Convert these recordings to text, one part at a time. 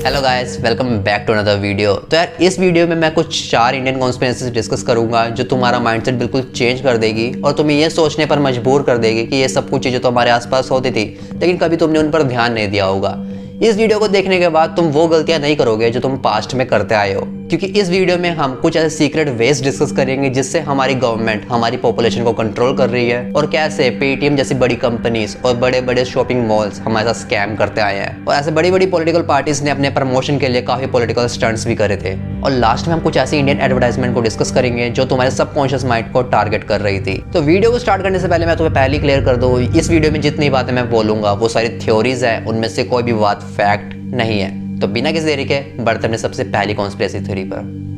Hello guys, welcome back to another video. तो यार इस वीडियो में मैं कुछ 4 इंडियन कॉन्स्पिरेसीज डिस्कस करूंगा जो तुम्हारा माइंडसेट बिल्कुल चेंज कर देगी और तुम्हें ये सोचने पर मजबूर कर देगी कि ये सब कुछ चीज़ें तो हमारे आसपास होती थी लेकिन कभी तुमने उन पर ध्यान नहीं दिया होगा। इस वीडियो को देखने के बाद तुम वो गलतियां नहीं करोगे जो तुम पास्ट में करते आए हो, क्योंकि इस वीडियो में हम कुछ ऐसे सीक्रेट वेज डिस्कस करेंगे जिससे हमारी गवर्नमेंट हमारी पॉपुलेशन को कंट्रोल कर रही है और कैसे पेटीएम जैसी बड़ी कंपनीज और बड़े बड़े शॉपिंग मॉल्स हमारे साथ स्कैम करते आए हैं और ऐसे बड़ी बड़ी पॉलिटिकल पार्टीज ने अपने प्रमोशन के लिए काफी पॉलिटिकल स्टंट्स भी करे थे। और लास्ट में हम कुछ ऐसी इंडियन एडवर्टाइजमेंट को डिस्कस करेंगे जो तुम्हारे सबकॉन्शियस माइंड को टारगेट कर रही थी। तो वीडियो को स्टार्ट करने से पहले मैं तुम्हें पहले क्लियर कर दूं, इस वीडियो में जितनी बातें मैं बोलूंगा वो सारी थ्योरीज है, उनमें से कोई भी बात फैक्ट नहीं है। तो बिना किसी देरी के बढ़ते हैं सबसे पहली कॉन्स्पिरेसी थ्योरी पर।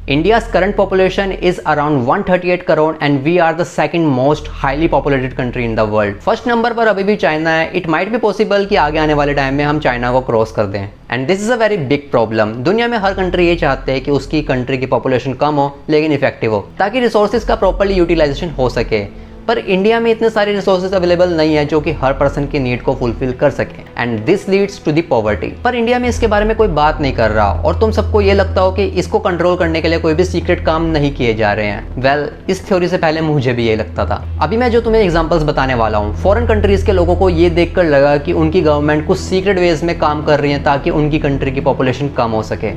India's current population is around 138 crore and we are the second most highly populated country in the world. First number पर अभी भी चाइना है। इट माइट बी पॉसिबल कि आगे आने वाले टाइम में हम चाइना को क्रॉस कर दें and this is a very big problem. दुनिया में हर कंट्री ये चाहते हैं कि उसकी कंट्री की पॉपुलेशन कम हो लेकिन इफेक्टिव हो ताकि रिसोर्सेज का प्रॉपर्ली यूटिलाइजेशन हो सके। पर इंडिया में इतने सारे रिसोर्सेज अवेलेबल नहीं है जो कि हर पर्सन की नीड को फुलफिल कर सके and this leads to the poverty. पर इंडिया में इसके बारे में कोई बात नहीं कर रहा और तुम सबको ये लगता हो कि इसको कंट्रोल करने के लिए कोई भी सीक्रेट काम नहीं किए जा रहे हैं। वेल, इस थ्योरी से पहले मुझे भी ये लगता था। अभी मैं जो तुम्हें एग्जांपल्स बताने वाला हूँ, फॉरेन कंट्रीज के लोगों को ये देखकर लगा कि उनकी गवर्नमेंट कुछ सीक्रेट वेज में काम कर रही है ताकि उनकी कंट्री की पॉपुलेशन कम हो सके।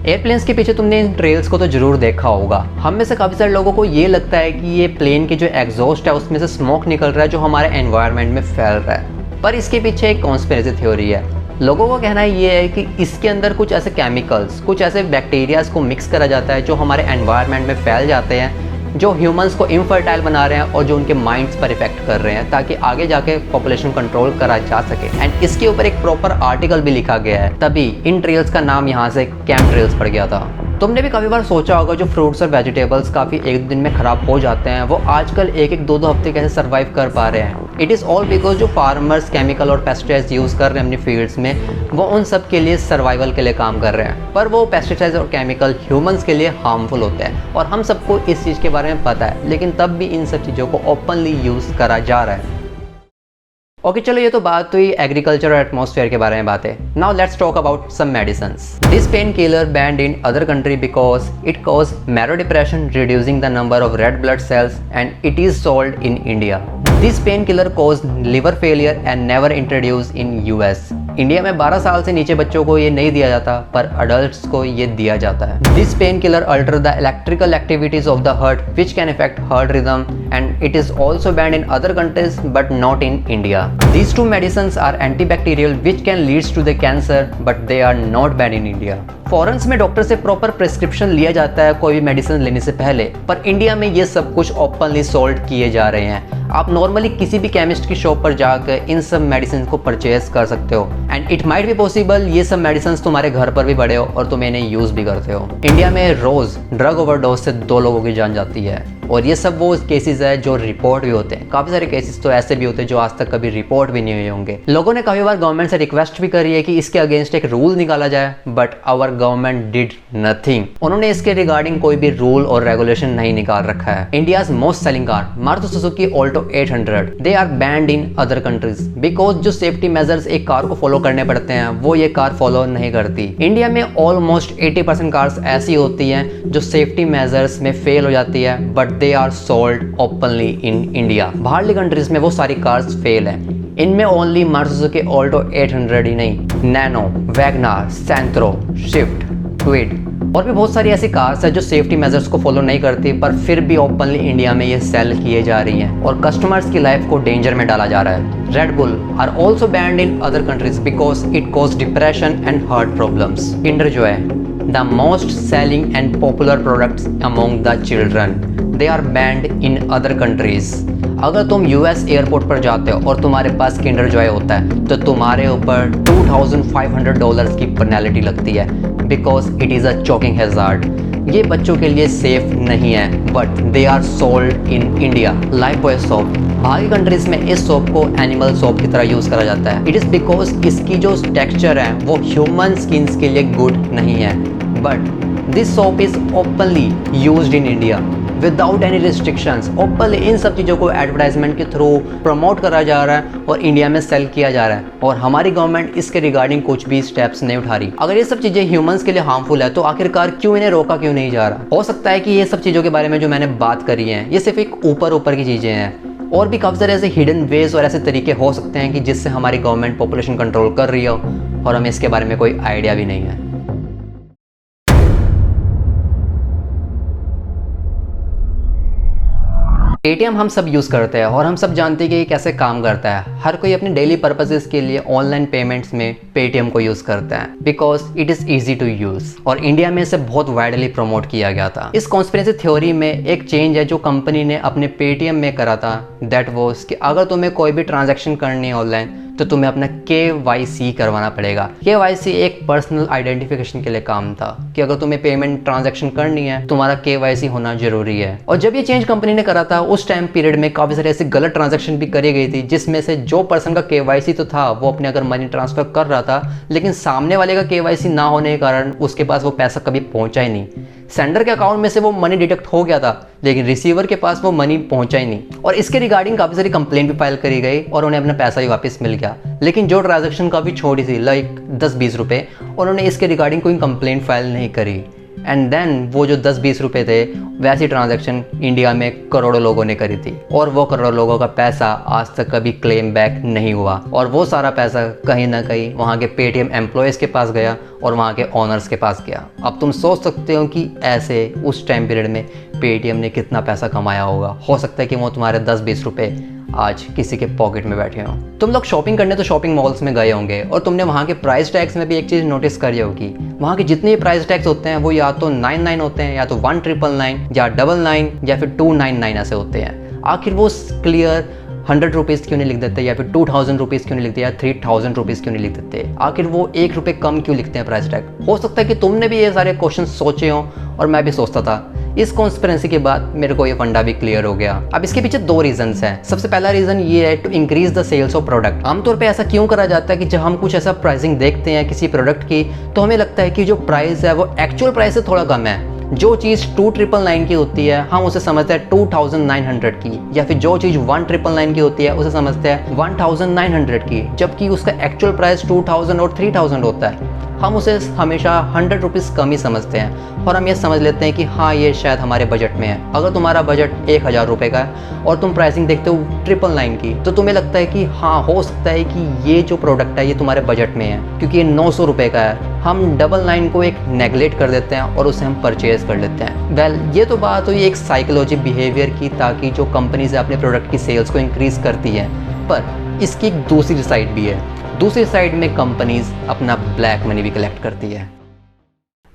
एयरप्लेन्स के पीछे तुमने इन ट्रेल्स को तो जरूर देखा होगा। हम में से काफ़ी सारे लोगों को ये लगता है कि ये प्लेन के जो एग्जॉस्ट है उसमें से स्मोक निकल रहा है जो हमारे एनवायरनमेंट में फैल रहा है। पर इसके पीछे एक कॉन्स्पिरेसी थ्योरी है। लोगों का कहना ये है कि इसके अंदर कुछ ऐसे केमिकल्स, कुछ ऐसे बैक्टीरियाज को मिक्स करा जाता है जो हमारे एनवायरनमेंट में फैल जाते हैं, जो ह्यूमंस को इनफर्टाइल बना रहे हैं और जो उनके माइंड्स पर इफेक्ट कर रहे हैं ताकि आगे जाके पॉपुलेशन कंट्रोल करा जा सके। एंड इसके ऊपर एक प्रॉपर आर्टिकल भी लिखा गया है, तभी इन ट्रेल्स का नाम यहाँ से कैम ट्रेल्स पड़ गया था। तुमने भी काफ़ी बार सोचा होगा जो फ्रूट्स और वेजिटेबल्स काफ़ी एक दिन में ख़राब हो जाते हैं वो आजकल एक एक दो दो हफ्ते कैसे सर्वाइव कर पा रहे हैं। इट इज़ ऑल बिकॉज जो फार्मर्स केमिकल और पेस्टिसाइड्स यूज़ कर रहे हैं अपनी फील्ड्स में वो उन सब के लिए सर्वाइवल के लिए काम कर रहे हैं, पर वो पेस्टिसाइड्स और केमिकल ह्यूमंस के लिए हार्मफुल होते हैं और हम सबको इस चीज़ के बारे में पता है, लेकिन तब भी इन सब चीज़ों को ओपनली यूज़ करा जा रहा है। ओके चलो, ये तो बात हुई एग्रीकल्चर और एटमॉस्फेयर के बारे में बातें। Now let's talk about some medicines. This pain killer banned in other country because it cause marrow depression, reducing the number of red blood cells and it is sold in India. This pain killer cause liver failure and never introduce in US. India में 12 साल से नीचे बच्चों को ये नहीं दिया जाता पर अडल्ट्स को ये दिया जाता है। This pain killer alter the electrical activities of the heart which can affect heart rhythm and it is also banned in other countries but not in India. These two medicines are antibacterial which can lead to the cancer but they are not banned in India. फॉरेन्स में doctor से proper prescription लिया जाता है कोई भी medicine लेने से पहले, पर इंडिया में ये सब कुछ ओपनली सोल्ड किए जा रहे हैं। आप नॉर्मली किसी भी केमिस्ट की शॉप पर जाकर इन सब मेडिसिन को परचेज कर सकते हो and it might be possible ये सब मेडिसिन तुम्हारे घर पर भी पड़े हो और तुम इन्हें यूज भी करते हो। इंडिया में रोज ड्रग ओवरडोज से 2 लोगों की जान जाती है और ये सब वो केसेस है जो रिपोर्ट भी होते हैं। काफी सारे केसेस तो ऐसे भी होते हैं जो आज तक कभी रिपोर्ट भी नहीं हुए होंगे। लोगों ने काफी बार गवर्नमेंट से रिक्वेस्ट भी करी है कि इसके अगेंस्ट एक रूल निकाला जाए but our government did nothing. उन्होंने इसके रिगार्डिंग कोई भी रूल और रेगुलेशन नहीं निकाल रखा है। India's most selling car Maruti Suzuki Alto 800 they are banned in other countries because जो सेफ्टी मेजर्स एक कार को फॉलो करने पड़ते हैं वो ये कार फॉलो नहीं करती। इंडिया में ऑलमोस्ट 80% कार्स ऐसी होती हैं जो सेफ्टी मेजर्स में फेल हो जाती है but they are sold openly in India. बाहरली कंट्रीज में वो सारी कार्स फेल हैं। इनमें ओनली मारुति सुजुकी ऑल्टो 800 ही नहीं, Nano, WagonR, Santro, Swift, Kwid और भी बहुत सारी ऐसी कार्स है जो सेफ्टी मेजर्स को फॉलो नहीं करती पर फिर भी ओपनली इंडिया में ये सेल किए जा रही हैं और कस्टमर्स की लाइफ को डेंजर में डाला जा रहा है। Red Bull are also banned in other countries because it cause depression and heart problems. Kinder Joy the most selling and popular products among the children, they are banned in other countries. अगर तुम US airport पर जाते हो और तुम्हारे पास Kinder Joy होता है तो तुम्हारे ऊपर $2,500 की पेनल्टी लगती है because it is a choking hazard. ये बच्चों के लिए सेफ नहीं है but they are sold in India. Lifebuoy soap, बाहरी कंट्रीज में इस सोप को एनिमल सोप की तरह यूज़ करा जाता है। इट इज़ बिकॉज इसकी जो टेक्सचर है वो ह्यूमन स्किन्स के लिए गुड नहीं है but this soap is openly used in India. Without any restrictions. Openly इन सब चीज़ों को एडवर्टाइजमेंट के थ्रू प्रमोट करा जा रहा है और इंडिया में सेल किया जा रहा है, और हमारी गवर्नमेंट इसके रिगार्डिंग कुछ भी स्टेप्स नहीं उठा रही। अगर ये सब चीज़ें ह्यूमंस के लिए हार्मफुल है तो आखिरकार क्यों इन्हें रोका क्यों नहीं जा रहा? हो सकता है कि ये सब चीज़ों के बारे में जो मैंने बात करी है ये सिर्फ एक ऊपर की चीज़ें हैं, और भी काफ़ी सारे ऐसे हिडन वेज और ऐसे तरीके हो सकते हैं कि जिससे हमारी गवर्नमेंट पॉपुलेशन कंट्रोल कर रही हो और हमें इसके बारे में कोई आइडिया भी नहीं है। पेटीएम हम सब यूज़ करते हैं और हम सब जानते हैं कि ये कैसे काम करता है। हर कोई अपने डेली पर्पसेस के लिए ऑनलाइन पेमेंट्स में पेटीएम को यूज़ करता है because it is easy to use, और इंडिया में इसे बहुत वाइडली प्रमोट किया गया था। इस कॉन्स्पिरेसी थ्योरी में एक चेंज है जो कंपनी ने अपने पेटीएम में करा था, दैट वॉज कि अगर तुम्हें कोई भी ट्रांजेक्शन करनी है ऑनलाइन तो तुम्हें अपना KYC करवाना पड़ेगा। KYC एक पर्सनल आइडेंटिफिकेशन के लिए काम था कि अगर तुम्हें पेमेंट ट्रांजैक्शन करनी है तुम्हारा KYC होना जरूरी है। और जब ये चेंज कंपनी ने करा था उस टाइम पीरियड में काफ़ी सारे ऐसे गलत ट्रांजैक्शन भी करी गई थी, जिसमें से जो पर्सन का KYC तो था वो अपने अगर मनी ट्रांसफ़र कर रहा था, लेकिन सामने वाले का KYC ना होने के कारण उसके पास वो पैसा कभी पहुंचा ही नहीं। सेंडर के अकाउंट में से वो मनी डिडक्ट हो गया था लेकिन रिसीवर के पास वो मनी पहुंचा ही नहीं, और इसके रिगार्डिंग काफ़ी सारी कंप्लेंट भी फाइल करी गई और उन्हें अपना पैसा भी वापस मिल गया। लेकिन जो ट्रांजैक्शन काफ़ी छोटी थी लाइक 10-20 रुपये, उन्होंने इसके रिगार्डिंग कोई कंप्लेंट फाइल नहीं करी, एंड देन वो जो 10-20 रुपये थे वैसी ट्रांजैक्शन इंडिया में करोड़ों लोगों ने करी थी, और वो करोड़ों लोगों का पैसा आज तक कभी क्लेम बैक नहीं हुआ, और वो सारा पैसा कहीं ना कहीं वहाँ के पेटीएम एम्प्लॉयज़ के पास गया और वहाँ के ऑनर्स के पास गया। अब तुम सोच सकते हो कि ऐसे उस टाइम पीरियड में पेटीएम ने कितना पैसा कमाया होगा। हो सकता है कि वो तुम्हारे 10-20 रुपये आज किसी के पॉकेट में बैठे हो। तुम लोग शॉपिंग करने तो शॉपिंग मॉल्स में गए होंगे और तुमने वहाँ के प्राइस टैग्स में भी एक चीज़ नोटिस करी होगी। वहाँ के जितने भी प्राइस टैग्स होते हैं वो या तो 99 होते हैं, या तो 1999 या 99 या फिर 299 ऐसे होते हैं। आखिर वो क्लियर 100 रुपीज़ क्यों नहीं लिख देते, या फिर 2000 रुपीज़ क्यों नहीं लिखते, या 3000 रुपीज़ क्यों नहीं लिख देते? आखिर वो 1 रुपये कम क्यों लिखते हैं प्राइस टैग? हो सकता है कि तुमने भी ये सारे क्वेश्चन सोचे हो और मैं भी सोचता था। इस कॉन्स्पिरेसी के बाद मेरे को ये फंडा भी क्लियर हो गया। अब इसके पीछे 2 रीजंस हैं। सबसे पहला रीजन ये है to increase the sales of product. आमतौर पे ऐसा क्यों करा जाता है कि जब हम कुछ ऐसा प्राइसिंग देखते हैं किसी प्रोडक्ट की तो हमें लगता है कि जो प्राइस है वो एक्चुअल प्राइस से थोड़ा कम है। जो चीज़ 2999 की होती है हम उसे समझते हैं 2900 की, या फिर जो चीज़ 1999 की होती है उसे समझते हैं 1900 की, जबकि उसका एक्चुअल प्राइस 2000 और 3000 होता है। हम उसे हमेशा 100 रुपीज़ कम ही समझते हैं और हम ये समझ लेते हैं कि हाँ ये शायद हमारे बजट में है। अगर तुम्हारा बजट 1000 रुपये का है और तुम प्राइसिंग देखते हो 999 की, तो तुम्हें लगता है कि हाँ हो सकता है कि ये जो प्रोडक्ट है ये तुम्हारे बजट में है क्योंकि ये 900 रुपये का है। हम 99 को एक नेगलेक्ट कर देते हैं और उसे हम परचेज कर लेते हैं। वेल ये तो बात हुई एक साइकोलॉजी बिहेवियर की, ताकि जो कंपनीज अपने प्रोडक्ट की सेल्स को इंक्रीज़ करती है। पर इसकी एक दूसरी साइड भी है। दूसरी साइड में कंपनीज अपना ब्लैक मनी भी कलेक्ट करती है।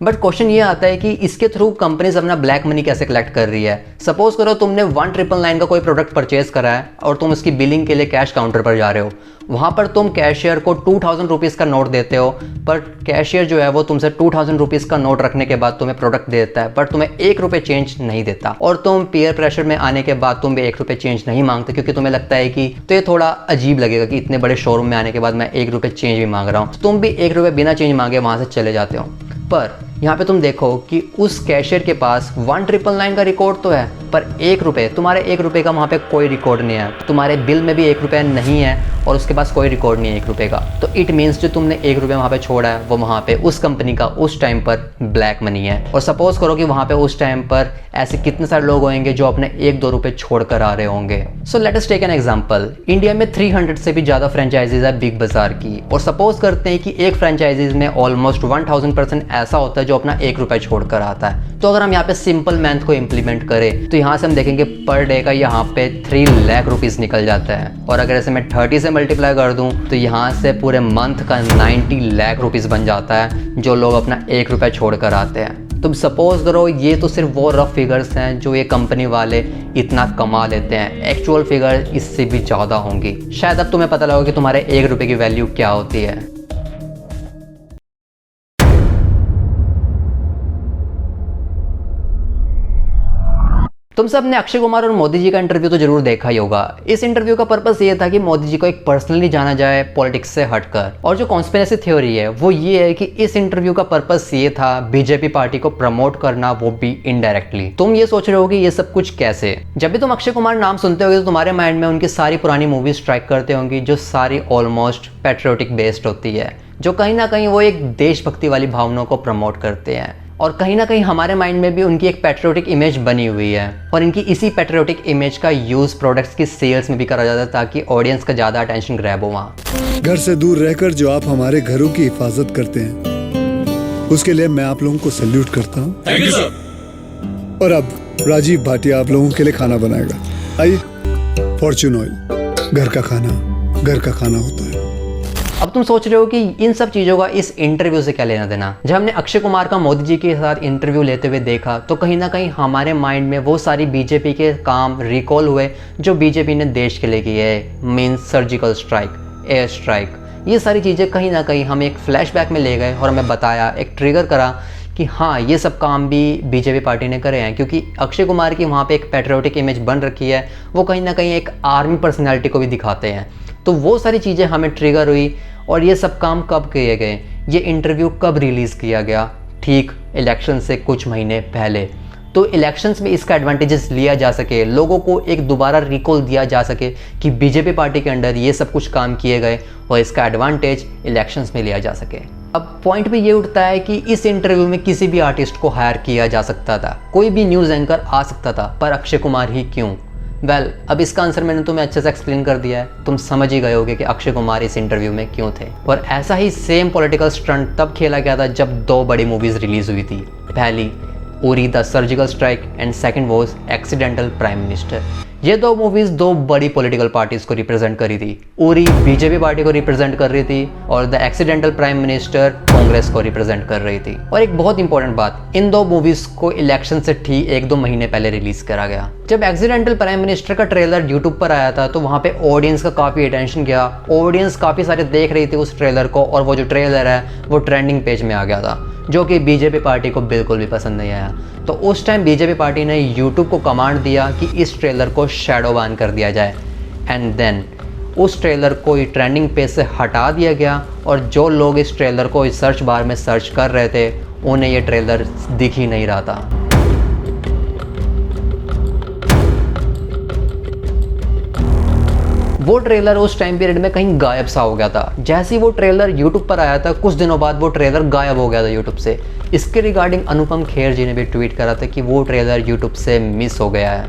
बट क्वेश्चन ये आता है कि इसके थ्रू कंपनीज अपना ब्लैक मनी कैसे कलेक्ट कर रही है। सपोज करो तुमने 1999 का कोई प्रोडक्ट परचेज करा है और तुम उसकी बिलिंग के लिए कैश काउंटर पर जा रहे हो। वहाँ पर तुम कैशियर को 2000 रुपीज़ का नोट देते हो, पर कैशियर जो है वो तुमसे 2000 रुपीज़ का नोट रखने के बाद तुम्हें प्रोडक्ट दे देता है, पर तुम्हें 1 रुपये चेंज नहीं देता। और तुम पीयर प्रेशर में आने के बाद तुम भी 1 रुपये चेंज नहीं मांगते क्योंकि तुम्हें लगता है कि तो ये थोड़ा अजीब लगेगा कि इतने बड़े शोरूम में आने के बाद मैं 1 रुपये चेंज भी मांग रहा हूँ। तुम भी 1 रुपये बिना चेंज मांगे वहाँ से चले जाते हो। पर यहाँ पे तुम देखो कि उस कैशियर के पास 1999 का रिकॉर्ड तो है, पर 1 रुपये, तुम्हारे 1 रुपये का वहाँ पे कोई रिकॉर्ड नहीं है। तुम्हारे बिल में भी 1 रुपये नहीं है और उसके पास कोई रिकॉर्ड नहीं है 1 रुपये का। तो इट मीन्स जो तुमने 1 रुपये वहाँ पे छोड़ा है वो वहाँ पे उस कंपनी का उस टाइम पर ब्लैक मनी है। और सपोज करो कि वहाँ पे उस टाइम पर ऐसे कितने सारे लोग होंगे जो अपने 1-2 रुपये छोड़ कर आ रहे होंगे। So let us take an example. India में 300 से भी ज़्यादा फ्रेंचाइजीज है बिग बाजार की, और सपोज करते हैं कि एक फ्रेंचाइजीज में ऑलमोस्ट 1000% ऐसा होता है जो अपना 1 रुपये छोड़कर आता है। तो अगर हम यहाँ पे सिंपल मैथ को इम्प्लीमेंट करें तो यहाँ से हम देखेंगे पर डे का यहाँ पे 3 लाख रुपीज़ निकल जाता है। और अगर ऐसे मैं 30 से मल्टीप्लाई कर दूँ तो यहाँ से पूरे मंथ का 90 लाख रुपीज़ बन जाता है जो लोग अपना 1 रुपये छोड़ कर आते हैं। तुम सपोज करो ये तो सिर्फ वो रफ फिगर्स हैं जो ये कंपनी वाले इतना कमा लेते हैं। एक्चुअल फिगर इससे भी ज़्यादा होंगी। शायद अब तुम्हें पता लगा कि तुम्हारे 1 रुपये की वैल्यू क्या होती है। तुम सब ने अक्षय कुमार और मोदी जी का इंटरव्यू तो जरूर देखा ही होगा। इस इंटरव्यू का पर्पस ये था कि मोदी जी को एक पर्सनली जाना जाए पॉलिटिक्स से हटकर। और जो कॉन्स्पिरेसी थ्योरी है वो ये है कि इस इंटरव्यू का पर्पस ये था बीजेपी पार्टी को प्रमोट करना, वो भी इनडायरेक्टली। तुम ये सोच रहे हो कि ये सब कुछ कैसे। जब भी तुम अक्षय कुमार नाम सुनते होगे तो तुम्हारे माइंड में उनकी सारी पुरानी मूवीज स्ट्राइक करते होंगी जो सारी ऑलमोस्ट पैट्रियोटिक बेस्ड होती है, जो कहीं ना कहीं वो एक देशभक्ति वाली भावनाओं को प्रमोट करते हैं। और कहीं ना कहीं हमारे माइंड में भी उनकी एक पैट्रियोटिक इमेज बनी हुई है और इनकी इसी पैट्रियोटिक इमेज का यूज़ प्रोडक्ट्स की सेल्स में भी करा जाता है ताकि ऑडियंस का ज़्यादा अटेंशन ग्रैब हो वहाँ। घर से दूर रहकर जो आप हमारे घरों की हिफाजत करते हैं उसके लिए मैं आप लोगों को सैल्यूट करता हूँ। Thank you sir. और अब राजीव भाटिया आप लोगों के लिए खाना बनाएगा। आइए, फॉर्च्यून ऑयल, घर का खाना होता है। अब तुम सोच रहे हो कि इन सब चीज़ों का इस इंटरव्यू से क्या लेना देना। जब हमने अक्षय कुमार का मोदी जी के साथ इंटरव्यू लेते हुए देखा तो कहीं ना कहीं हमारे माइंड में वो सारी बीजेपी के काम रिकॉल हुए जो बीजेपी ने देश के लिए किए है। Means surgical strike, air strike, ये सारी चीज़ें कहीं ना कहीं हमें एक फ्लैशबैक में ले गए और हमें बताया, एक ट्रिगर करा कि हाँ ये सब काम भी बीजेपी पार्टी ने करे हैं। क्योंकि अक्षय कुमार की वहाँ पे एक पैट्रियोटिक इमेज बन रखी है, वो कहीं ना कहीं एक आर्मी पर्सनैलिटी को भी दिखाते हैं। तो वो सारी चीज़ें हमें ट्रिगर हुई। और ये सब काम कब किए गए, ये इंटरव्यू कब रिलीज़ किया गया, ठीक इलेक्शन से कुछ महीने पहले। तो इलेक्शंस में इसका एडवांटेजेस लिया जा सके, लोगों को एक दोबारा रिकॉल दिया जा सके कि बीजेपी पार्टी के अंडर ये सब कुछ काम किए गए और इसका एडवांटेज इलेक्शंस में लिया जा सके। अब पॉइंट भी ये उठता है कि इस इंटरव्यू में किसी भी आर्टिस्ट को हायर किया जा सकता था, कोई भी न्यूज़ एंकर आ सकता था, पर अक्षय कुमार ही क्यों। अब इसका आंसर मैंने तुम्हें अच्छे से एक्सप्लेन कर दिया है। तुम समझ ही गए होगे कि अक्षय कुमार इस इंटरव्यू में क्यों थे। और ऐसा ही सेम पॉलिटिकल स्टंट तब खेला गया था जब दो बड़ी मूवीज रिलीज हुई थी। पहली Uri the surgical strike and second was accidental prime minister. ये दो मूवीज दो बड़ी पॉलिटिकल पार्टीज को रिप्रेजेंट करी थी। उरी बीजेपी पार्टी को रिप्रेजेंट कर रही थी और the accidental prime minister Congress को रिप्रेजेंट कर रही थी। और एक बहुत इंपॉर्टेंट बात, इन दो मूवीज को इलेक्शन से ठीक 1-2 महीने पहले रिलीज करा गया। जब एक्सीडेंटल प्राइम मिनिस्टर का ट्रेलर यूट्यूब पर आया था तो वहाँ पे ऑडियंस का काफ़ी अटेंशन गया। ऑडियंस काफ़ी सारे देख रही थी उस ट्रेलर को और वो जो ट्रेलर है वो ट्रेंडिंग पेज में आ गया था, जो कि बीजेपी पार्टी को बिल्कुल भी पसंद नहीं आया। तो उस टाइम बीजेपी पार्टी ने यूट्यूब को कमांड दिया कि इस ट्रेलर को शैडो बैन कर दिया जाए। एंड देन उस ट्रेलर को ट्रेंडिंग पेज से हटा दिया गया और जो लोग इस ट्रेलर को इस सर्च बार में सर्च कर रहे थे उन्हें ये ट्रेलर दिख ही नहीं रहा था। वो ट्रेलर उस टाइम पीरियड में कहीं गायब सा हो गया था। जैसे ही वो ट्रेलर यूट्यूब पर आया था कुछ दिनों बाद वो ट्रेलर गायब हो गया था यूट्यूब से। इसके रिगार्डिंग अनुपम खेर जी ने भी ट्वीट करा था कि वो ट्रेलर यूट्यूब से मिस हो गया है।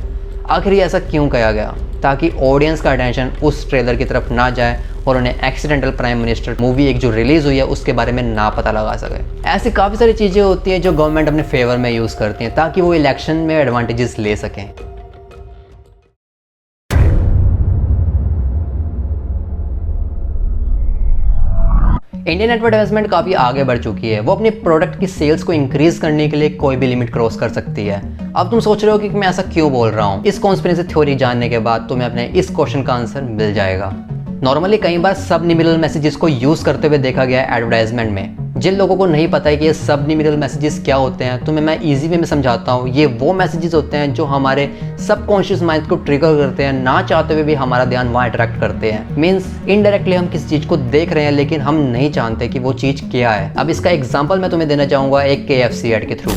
आखिर ऐसा क्यों किया गया, ताकि ऑडियंस का अटेंशन उस ट्रेलर की तरफ ना जाए और उन्हें एक्सीडेंटल प्राइम मिनिस्टर मूवी एक जो रिलीज़ हुई है उसके बारे में ना पता लगा सके। ऐसी काफ़ी सारी चीज़ें होती हैं जो गवर्नमेंट अपने फेवर में यूज़ करती हैं ताकि वो इलेक्शन में एडवांटेजेस ले सकें। इंडियन एडवर्टाइजमेंट काफ़ी आगे बढ़ चुकी है। वो अपने प्रोडक्ट की सेल्स को इंक्रीज करने के लिए कोई भी लिमिट क्रॉस कर सकती है। अब तुम सोच रहे हो कि मैं ऐसा क्यों बोल रहा हूँ। इस कॉन्स्पिरेसी थ्योरी जानने के बाद तुम्हें अपने इस क्वेश्चन का आंसर मिल जाएगा। नॉर्मली कई बार सबलिमिनल मैसेजेस को यूज़ करते हुए देखा गया है एडवर्टाइजमेंट में। जिन लोगों को नहीं पता है कि ये सबलिमिनल मैसेजेस क्या होते हैं, तो मैं इजी वे में समझाता हूँ। ये वो मैसेजेस होते हैं जो हमारे सबकॉन्शियस माइंड को ट्रिगर करते हैं, ना चाहते हुए भी हमारा ध्यान वहाँ अट्रैक्ट करते हैं। मीन्स इनडायरेक्टली हम किसी चीज़ को देख रहे हैं लेकिन हम नहीं जानते कि वो चीज़ क्या है। अब इसका एग्जाम्पल मैं तुम्हें देना चाहूँगा एक KFC ऐड के थ्रू।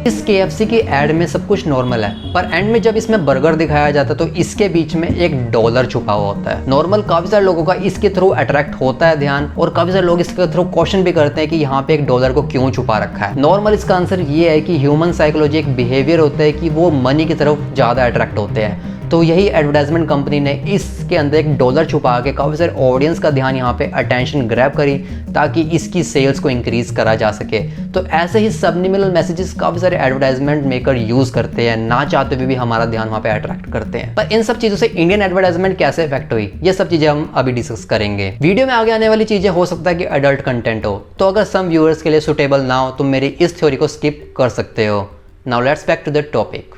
इस KFC की एड में सब कुछ नॉर्मल है, पर एंड में जब इसमें बर्गर दिखाया जाता है तो इसके बीच में $1 छुपा हुआ होता है। नॉर्मल काफी सारे लोगों का इसके थ्रू अट्रैक्ट होता है ध्यान, और काफी सारे लोग इसके थ्रू क्वेश्चन भी करते हैं कि यहाँ पे $1 को क्यों छुपा रखा है। नॉर्मल इसका आंसर ये है कि ह्यूमन साइकोलॉजी एक बिहेवियर होता है कि वो मनी की तरफ ज्यादा अट्रैक्ट होते हैं। तो यही एडवर्टाइजमेंट कंपनी ने इसके अंदर $1 छुपा के काफ़ी सारे ऑडियंस का ध्यान यहाँ पे अटेंशन ग्रैब करी ताकि इसकी सेल्स को इंक्रीज करा जा सके। तो ऐसे ही सबलिमिनल मैसेजेस काफ़ी सारे एडवर्टाइजमेंट मेकर यूज़ करते हैं, ना चाहते हुए भी हमारा ध्यान वहाँ पे अट्रैक्ट करते हैं। पर इन सब चीज़ों से इंडियन एडवर्टाइजमेंट कैसे इफेक्ट हुई, ये सब चीज़ें हम अभी डिस्कस करेंगे। वीडियो में आगे आने वाली चीज़ें हो सकता है कि अडल्ट कंटेंट हो, तो अगर सम व्यूअर्स के लिए सुटेबल ना हो तो मेरी इस थ्योरी को स्किप कर सकते हो। Now let's back to the topic.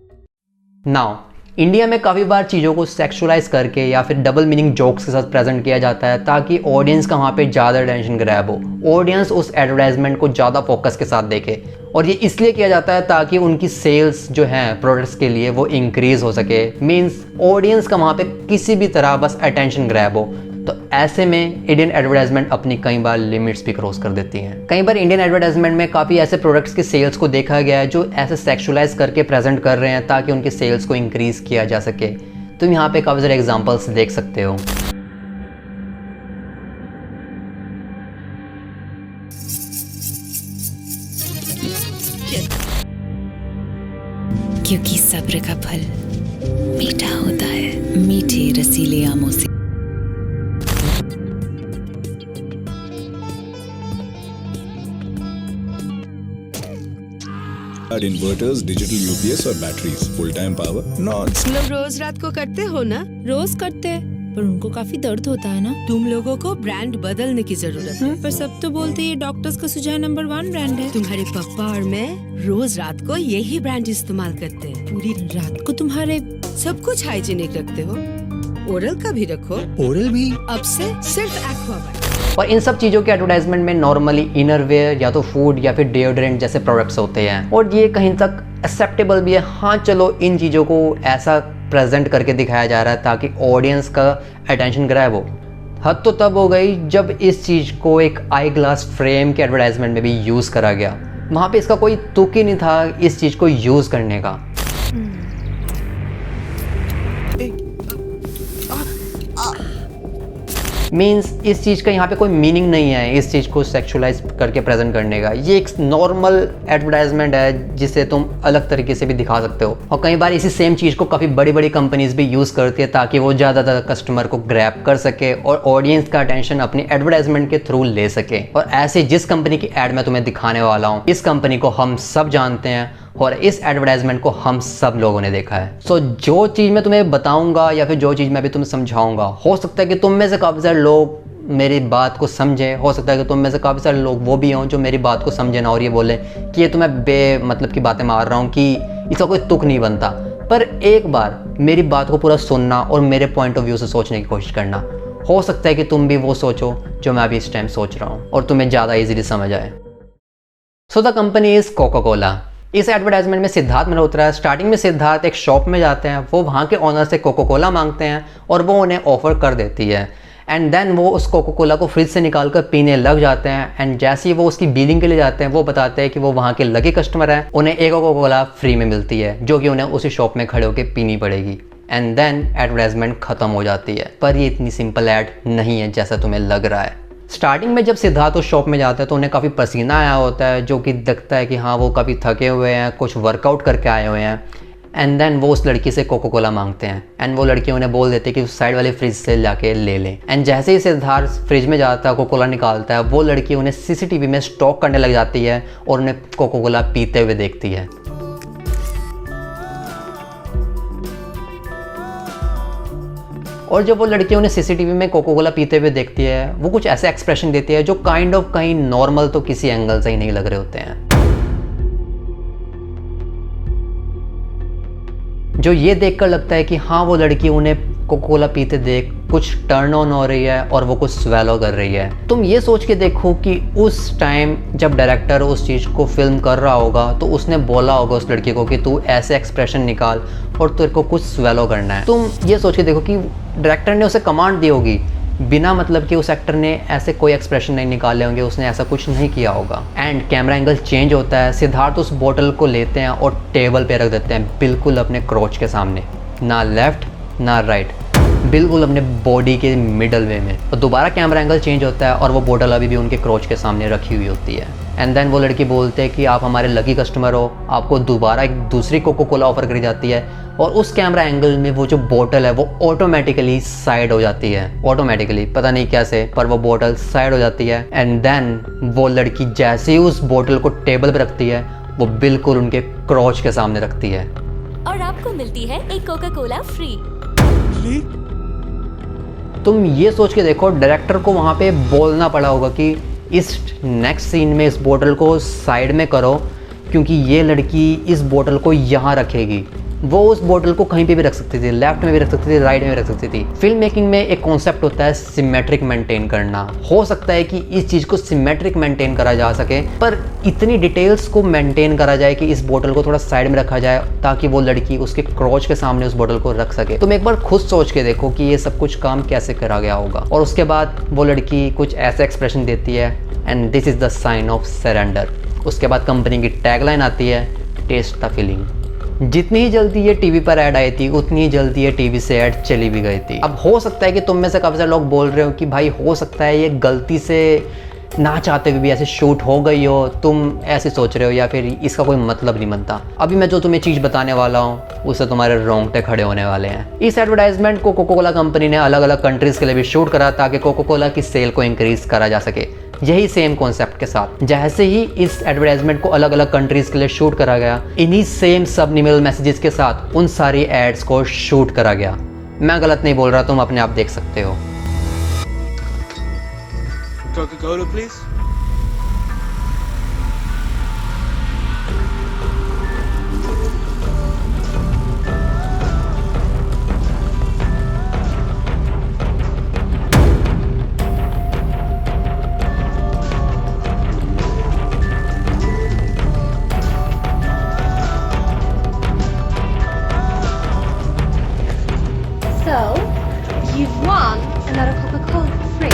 Now India में काफ़ी बार चीज़ों को सेक्सुअलाइज करके या फिर डबल मीनिंग जोक्स के साथ प्रेजेंट किया जाता है ताकि ऑडियंस का वहाँ पे ज़्यादा अटेंशन ग्रैब हो, ऑडियंस उस एडवर्टाइजमेंट को ज़्यादा फोकस के साथ देखे। और ये इसलिए किया जाता है ताकि उनकी सेल्स जो हैं प्रोडक्ट्स के लिए वो इंक्रीज़ हो सके। मीन्स ऑडियंस का वहाँ पे किसी भी तरह बस अटेंशन ग्रैब हो। तो ऐसे में इंडियन एडवर्टाइजमेंट अपनी कई बार लिमिट्स भी क्रॉस कर देती हैं। कई बार इंडियन एडवर्टाइजमेंट में काफ़ी ऐसे प्रोडक्ट्स की सेल्स को देखा गया है जो ऐसे सेक्सुअलाइज करके प्रेजेंट कर रहे हैं ताकि उनकी सेल्स को इंक्रीज़ किया जा सके। तुम यहाँ पे काफ़ी सारे एग्जांपल्स देख सकते हो। क्योंकि सब्र का फल मीठा होता है, मीठे रसीले आमों से। इन्वर्टर्स, डिजिटल यूपीएस और batteries, full time power non. तुम लोग रोज रात को करते हो ना? रोज करते हैं, पर उनको काफी दर्द होता है ना। तुम लोगों को ब्रांड बदलने की जरूरत है। पर सब तो बोलते हैं ये डॉक्टर्स का सुझाव नंबर 1 ब्रांड है। तुम्हारे पापा और मैं रोज रात को यही ब्रांड इस्तेमाल करते हैं। पूरी रात को तुम्हारे सब कुछ हाइजीनिक रखते हो, ओरल का भी रखो। ओरल भी? अब से सिर्फ एक्वाबाइट। और इन सब चीज़ों के एडवर्टाइजमेंट में नॉर्मली इनरवेयर या तो फूड या फिर डिओड्रेंट जैसे प्रोडक्ट्स होते हैं और ये कहीं तक एक्सेप्टेबल भी है। हाँ चलो, इन चीज़ों को ऐसा प्रेजेंट करके दिखाया जा रहा है ताकि ऑडियंस का अटेंशन ग्रैब हो। हद तो तब हो गई जब इस चीज़ को एक आई ग्लास फ्रेम के एडवर्टाइजमेंट में भी यूज़ करा गया। वहाँ पे इसका कोई तुक ही नहीं था इस चीज़ को यूज़ करने का। मीन्स इस चीज़ का यहाँ पे कोई मीनिंग नहीं है इस चीज़ को सेक्सुअलाइज करके प्रेजेंट करने का। ये एक नॉर्मल एडवर्टाइजमेंट है जिसे तुम अलग तरीके से भी दिखा सकते हो। और कई बार इसी सेम चीज़ को काफ़ी बड़ी बड़ी कंपनीज भी यूज़ करती है ताकि वो ज़्यादातर कस्टमर को ग्रैब कर सके और ऑडियंस का अटेंशन अपनी एडवर्टाइजमेंट के थ्रू ले सके। और ऐसे जिस कंपनी की एड मैं तुम्हें दिखाने वाला हूँ, इस कंपनी को हम सब जानते हैं और इस एडवर्टाइजमेंट को हम सब लोगों ने देखा है। सो जो चीज़ मैं तुम्हें बताऊंगा या फिर जो चीज़ मैं भी तुम्हें समझाऊंगा, हो सकता है कि तुम में से काफ़ी सारे लोग मेरी बात को समझें, हो सकता है कि तुम में से काफ़ी सारे लोग वो भी हों जो मेरी बात को समझे ना और ये बोले कि ये तो मैं बेमतलब की बातें मार रहा हूँ, कि इसका कोई तुक नहीं बनता। पर एक बार मेरी बात को पूरा सुनना और मेरे पॉइंट ऑफ व्यू से सोचने की कोशिश करना। हो सकता है कि तुम भी वो सोचो जो मैं अभी इस टाइम सोच रहा हूँ और तुम्हें ज़्यादा ईजीली समझ आए। So the company is Coca Cola. इस एडवर्टाइजमेंट में सिद्धार्थ मल्होत्रा, स्टार्टिंग में सिद्धार्थ एक शॉप में जाते हैं, वो वहाँ के ऑनर से कोका कोला मांगते हैं और वो उन्हें ऑफर कर देती है। एंड देन वो उस कोका कोला को फ्रिज से निकाल कर पीने लग जाते हैं। एंड जैसे ही वो उसकी बिलिंग के लिए जाते हैं, वो बताते हैं कि वो वहाँ के लकी कस्टमर हैं, उन्हें एक कोका कोला फ्री में मिलती है जो कि उन्हें उसी शॉप में खड़े होकर पीनी पड़ेगी। एंड देन एडवर्टाइजमेंट खत्म हो जाती है। पर ये इतनी सिंपल ऐड नहीं है जैसा तुम्हें लग रहा है। स्टार्टिंग में जब सिद्धार्थ उस शॉप में जाते हैं तो उन्हें काफ़ी पसीना आया होता है, जो कि दिखता है कि हाँ वो काफ़ी थके हुए हैं, कुछ वर्कआउट करके आए हुए हैं। एंड देन वो उस लड़की से कोका कोला मांगते हैं एंड वो लड़की उन्हें बोल देती है कि उस साइड वाले फ्रिज से जाके ले लें। एंड जैसे ही सिद्धार्थ फ्रिज में जाता है, कोका कोला निकालता है, वो लड़की उन्हें सीसीटीवी में स्टॉक करने लग जाती है और उन्हें कोका कोला पीते हुए देखती है। और जब वो लड़की उन्हें सीसीटीवी में कोका कोला पीते हुए देखती है, वो कुछ ऐसे एक्सप्रेशन देती है जो काइंड ऑफ कहीं नॉर्मल तो किसी एंगल से ही नहीं लग रहे होते हैं। जो ये देखकर लगता है कि हाँ वो लड़की उन्हें कोका कोला पीते देख कुछ टर्न ऑन हो रही है और वो कुछ स्वेलो कर रही है। तुम ये सोच के देखो कि उस टाइम जब डायरेक्टर उस चीज़ को फिल्म कर रहा होगा तो उसने बोला होगा उस लड़की को कि तू ऐसे एक्सप्रेशन निकाल और तेरे को कुछ स्वेलो करना है। तुम ये सोच के देखो कि डायरेक्टर ने उसे कमांड दी होगी, बिना मतलब कि उस एक्टर ने ऐसे कोई एक्सप्रेशन नहीं निकाले होंगे, उसने ऐसा कुछ नहीं किया होगा। एंड कैमरा एंगल चेंज होता है, सिद्धार्थ उस बोतल को लेते हैं और टेबल पे रख देते हैं, बिल्कुल अपने क्रोच के सामने, ना लेफ्ट ना राइट, बिल्कुल अपने बॉडी के मिडल वे में। और दोबारा कैमरा एंगल चेंज होता है और वो बोतल अभी भी उनके क्रोच के सामने रखी हुई होती है। एंड देन वो लड़की बोलते हैं कि आप हमारे लकी कस्टमर हो, आपको दोबारा एक दूसरी कोका कोला ऑफर करी जाती है और उस कैमरा एंगल में वो जो बोतल है वो ऑटोमेटिकली साइड हो जाती है। ऑटोमेटिकली पता नहीं कैसे, पर वो बोतल साइड हो जाती है। एंड देन वो लड़की जैसे ही उस बोतल को टेबल पर रखती है, वो बिल्कुल उनके क्रोच के सामने रखती है और आपको मिलती है एक कोका कोला फ्री। तुम ये सोच के देखो, डायरेक्टर को वहाँ पे बोलना पड़ा होगा कि इस नेक्स्ट सीन में इस बोतल को साइड में करो क्योंकि ये लड़की इस बोतल को यहाँ रखेगी। वो उस बोतल को कहीं पे भी रख सकती थी, लेफ्ट में भी रख सकती थी, राइट में भी रख सकती थी। फिल्म मेकिंग में एक कॉन्सेप्ट होता है सिमेट्रिक मेंटेन करना। हो सकता है कि इस चीज़ को सिमेट्रिक मेंटेन करा जा सके, पर इतनी डिटेल्स को मेंटेन करा जाए कि इस बोतल को थोड़ा साइड में रखा जाए ताकि वो लड़की उसके क्रॉच के सामने उस बोतल को रख सके। तुम एक बार खुद सोच के देखो कि ये सब कुछ काम कैसे करा गया होगा। और उसके बाद वो लड़की कुछ ऐसा एक्सप्रेशन देती है, and this is the sign of surrender. उसके बाद कंपनी की टैगलाइन आती है, टेस्ट द फीलिंग। जितनी ही जल्दी ये टीवी पर ऐड आई थी, उतनी ही जल्दी ये टीवी से ऐड चली भी गई थी। अब हो सकता है कि तुम में से काफ़ी सारे लोग बोल रहे हो कि भाई हो सकता है ये गलती से ना चाहते हुए भी ऐसे शूट हो गई हो, तुम ऐसे सोच रहे हो, या फिर इसका कोई मतलब नहीं बनता। अभी मैं जो तुम्हें चीज़ बताने वाला हूँ उससे तुम्हारे रोंगटे खड़े होने वाले हैं। इस एडवर्टाइजमेंट को कोको कोला कंपनी ने अलग अलग कंट्रीज़ के लिए भी शूट करा ताकि कोको कोला की सेल को इंक्रीज करा जा सके। यही सेम कॉन्सेप्ट के साथ जैसे ही इस एडवर्टाइजमेंट को अलग अलग कंट्रीज़ के लिए शूट करा गया, इन्हीं सेम सबनिमल मैसेजेस के साथ उन सारी एड्स को शूट करा गया। मैं गलत नहीं बोल रहा, तुम अपने आप देख सकते हो। Coca-Cola, please. So, you've won another Coca-Cola free.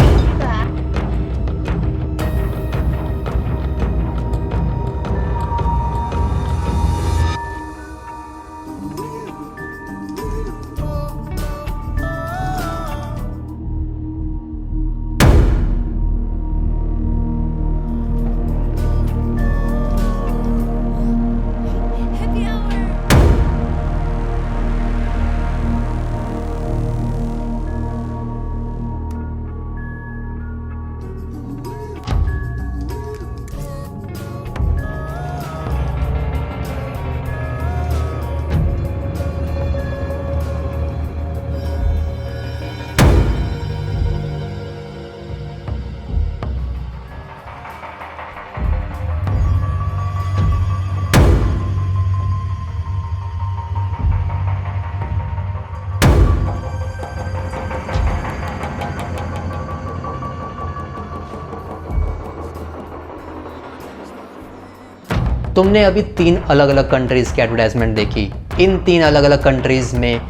तुमने अभी 3 अलग अलग कंट्रीज़ की एडवर्टाइजमेंट देखी। इन 3 अलग अलग कंट्रीज़ में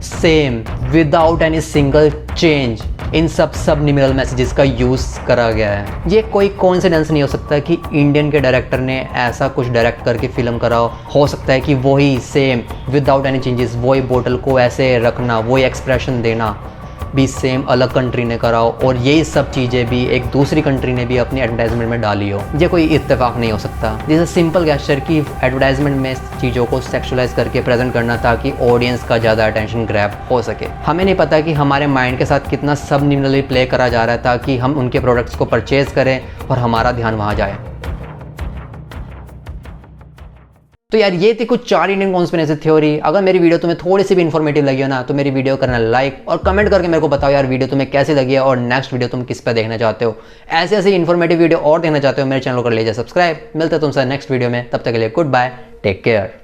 same without any single change in सब निमिरल मैसेजेस का यूज़ करा गया है। ये कोई कोइंसिडेंस नहीं हो सकता कि इंडियन के डायरेक्टर ने ऐसा कुछ डायरेक्ट करके फिल्म करा हो सकता है कि वही सेम विदाउट एनी चेंजेस, वही बोतल को ऐसे रखना, वही एक्सप्रेशन देना भी सेम अलग कंट्री ने करा हो, और यही सब चीज़ें भी एक दूसरी कंट्री ने भी अपनी एडवर्टाइजमेंट में डाली हो। ये कोई इत्तेफाक नहीं हो सकता। दिस इज सिंपल गेस्चर की एडवर्टाइजमेंट में चीज़ों को सेक्सुअलाइज करके प्रेजेंट करना ताकि ऑडियंस का ज़्यादा अटेंशन ग्रैब हो सके। हमें नहीं पता कि हमारे माइंड के साथ कितना सबनिमनली प्ले करा जा रहा है ताकि हम उनके प्रोडक्ट्स को परचेज करें और हमारा ध्यान वहाँ जाए। तो यार ये थी कुछ 4 इंडियन कॉन्स्पिरेसी थ्योरी। अगर मेरी वीडियो तुम्हें थोड़ी सी भी इन्फॉर्मेटिव लगी हो ना, तो मेरी वीडियो करना लाइक और कमेंट करके मेरे को बताओ यार वीडियो तुम्हें कैसी लगी है और नेक्स्ट वीडियो तुम किस पे देखना चाहते हो। ऐसे ऐसे इन्फॉर्मेटिव वीडियो और देखना चाहते हो मेरे चैनल को कर लीजिए सब्सक्राइब। मिलते हैं तुमसे नेक्स्ट वीडियो में, तब तक के लिए गुड बाय, टेक केयर।